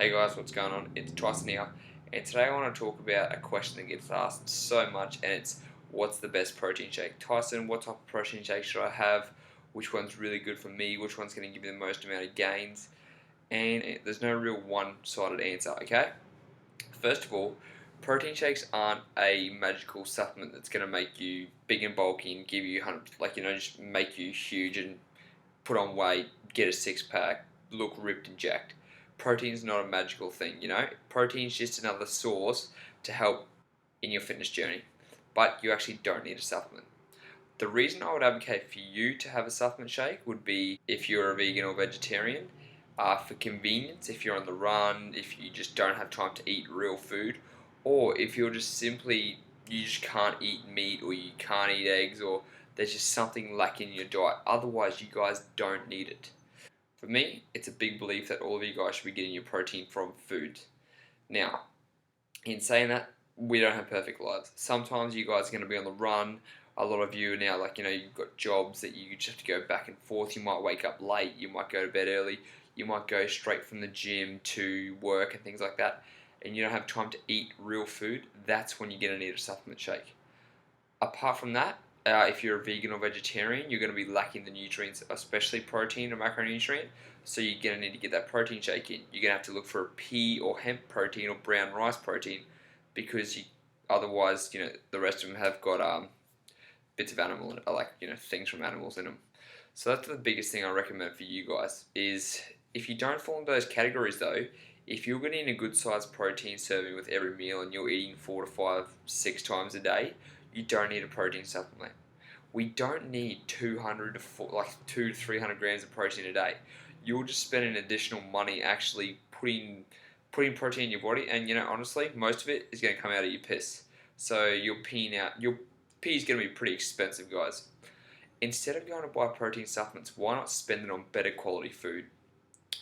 Hey guys, what's going on? It's Tyson here, and today I want to talk about a question that gets asked so much, and it's what's the best protein shake? Tyson, what type of protein shake should I have? Which one's really good for me? Which one's going to give me the most amount of gains? And there's no real one-sided answer, okay? First of all, protein shakes aren't a magical supplement that's going to make you big and bulky and give you just make you huge and put on weight, get a six pack, look ripped and jacked. Protein's not a magical thing. Protein's just another source to help in your fitness journey, but you actually don't need a supplement. The reason I would advocate for you to have a supplement shake would be if you're a vegan or vegetarian, for convenience, if you're on the run, if you just don't have time to eat real food, or if you're just simply, you just can't eat meat or you can't eat eggs or there's just something lacking in your diet. Otherwise, you guys don't need it. For me, it's a big belief that all of you guys should be getting your protein from food. Now, in saying that, we don't have perfect lives. Sometimes you guys are going to be on the run. A lot of you are now, you've got jobs that you just have to go back and forth. You might wake up late. You might go to bed early. You might go straight from the gym to work and things like that. And you don't have time to eat real food. That's when you're going to need a supplement shake. Apart from that, if you're a vegan or vegetarian, you're going to be lacking the nutrients, especially protein or macronutrient. So you're going to need to get that protein shake in. You're going to have to look for a pea or hemp protein or brown rice protein, because otherwise, the rest of them have got bits of animal, things from animals in them. So that's the biggest thing I recommend for you guys is if you don't fall into those categories though, if you're getting a good sized protein serving with every meal and you're eating 4 to 5, 6 times a day, you don't need a protein supplement. We don't need 2 to 300 grams of protein a day. You'll just spend an additional money actually putting protein in your body, and honestly, most of it is going to come out of your piss. So your pee is going to be pretty expensive, guys. Instead of going to buy protein supplements, why not spend it on better quality food?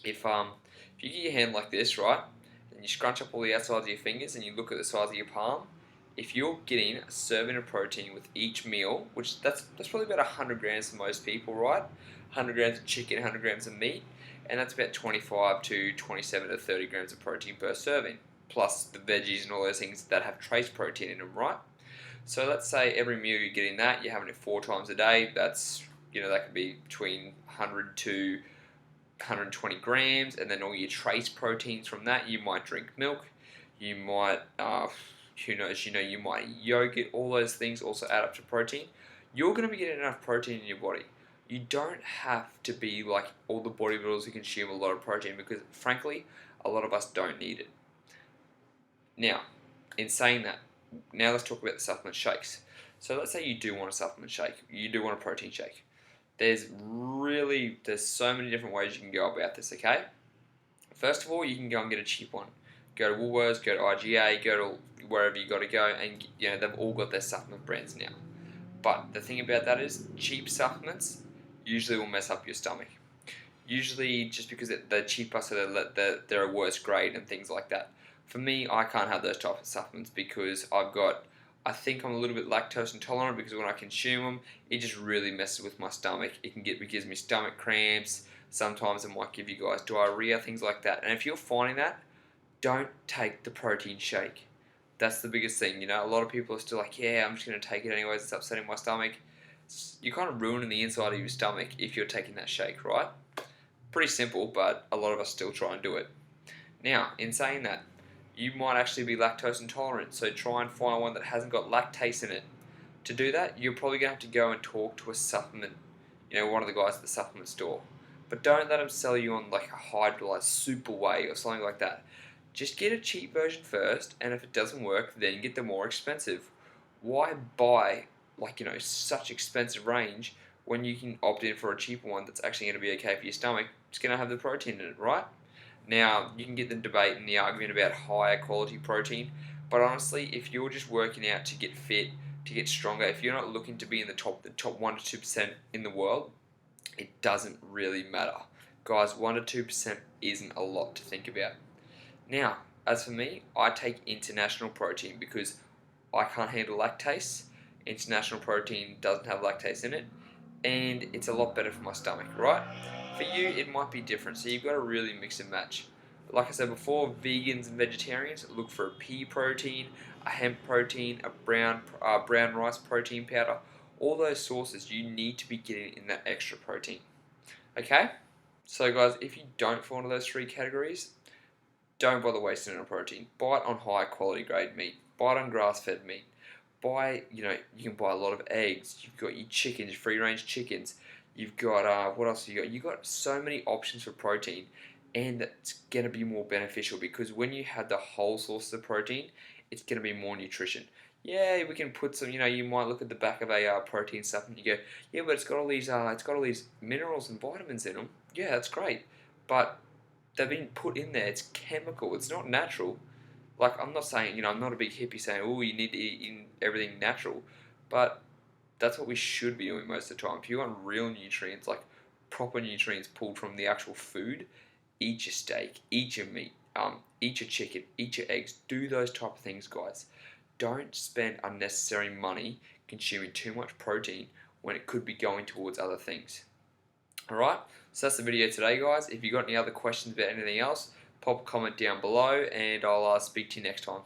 If you get your hand like this, right, and you scrunch up all the outsides of your fingers and you look at the size of your palm, if you're getting a serving of protein with each meal, which that's probably about 100 grams for most people, right? 100 grams of chicken, 100 grams of meat, and that's about 25 to 27 to 30 grams of protein per serving, plus the veggies and all those things that have trace protein in them, right? So let's say every meal you're getting that, you're having it 4 times a day. That's that could be between 100 to 120 grams, and then all your trace proteins from that. You might drink milk, you might who knows, you might eat yogurt. All those things also add up to protein. You're going to be getting enough protein in your body. You don't have to be like all the bodybuilders who consume a lot of protein, because frankly, a lot of us don't need it. Now, in saying that, now let's talk about the supplement shakes. So let's say you do want a supplement shake, you do want a protein shake. There's so many different ways you can go about this, okay? First of all, you can go and get a cheap one. Go to Woolworths, go to IGA, go to wherever you got to go, and they've all got their supplement brands now. But the thing about that is, cheap supplements usually will mess up your stomach. Usually just because they're cheaper, so they're a worse grade and things like that. For me, I can't have those types of supplements because I think I'm a little bit lactose intolerant, because when I consume them, it just really messes with my stomach. It gives me stomach cramps. Sometimes it might give you guys diarrhea, things like that. And if you're finding that, don't take the protein shake. That's the biggest thing. A lot of people are still like, yeah, I'm just going to take it anyways, it's upsetting my stomach. You're kind of ruining the inside of your stomach if you're taking that shake, right? Pretty simple, but a lot of us still try and do it. Now, in saying that, you might actually be lactose intolerant, so try and find one that hasn't got lactase in it. To do that, you're probably going to have to go and talk to a supplement, one of the guys at the supplement store. But don't let them sell you on like a hydrolyzed super whey or something like that. Just get a cheap version first, and if it doesn't work, then get the more expensive. Why buy such expensive range when you can opt in for a cheaper one that's actually going to be okay for your stomach? It's going to have the protein in it, right? Now, you can get the debate and the argument about higher quality protein, but honestly, if you're just working out to get fit, to get stronger, if you're not looking to be in the top 1 to 2% in the world, it doesn't really matter. Guys, 1 to 2% isn't a lot to think about. Now, as for me, I take international protein because I can't handle lactase. International protein doesn't have lactase in it, and it's a lot better for my stomach, right? For you, it might be different, so you've got to really mix and match. Like I said before, vegans and vegetarians look for a pea protein, a hemp protein, a brown rice protein powder. All those sources you need to be getting in that extra protein. Okay? So guys, if you don't fall into those three categories, don't bother wasting it on protein. Buy it on high quality grade meat. Buy it on grass fed meat. Buy, you can buy a lot of eggs. You've got your chickens, free range chickens. You've got, what else have you got? You've got so many options for protein, and it's going to be more beneficial because when you have the whole source of protein, it's going to be more nutrition. Yeah, we can put some, you might look at the back of a protein supplement and you go, yeah, but it's got all these minerals and vitamins in them. Yeah, that's great. But they've been put in there. It's chemical. It's not natural. Like, I'm not saying, I'm not a big hippie saying, oh, you need to eat everything natural, but that's what we should be doing most of the time. If you want real nutrients, like proper nutrients pulled from the actual food, eat your steak, eat your meat, eat your chicken, eat your eggs. Do those type of things, guys. Don't spend unnecessary money consuming too much protein when it could be going towards other things. Alright, so that's the video today, guys. If you got any other questions about anything else, pop a comment down below and I'll speak to you next time.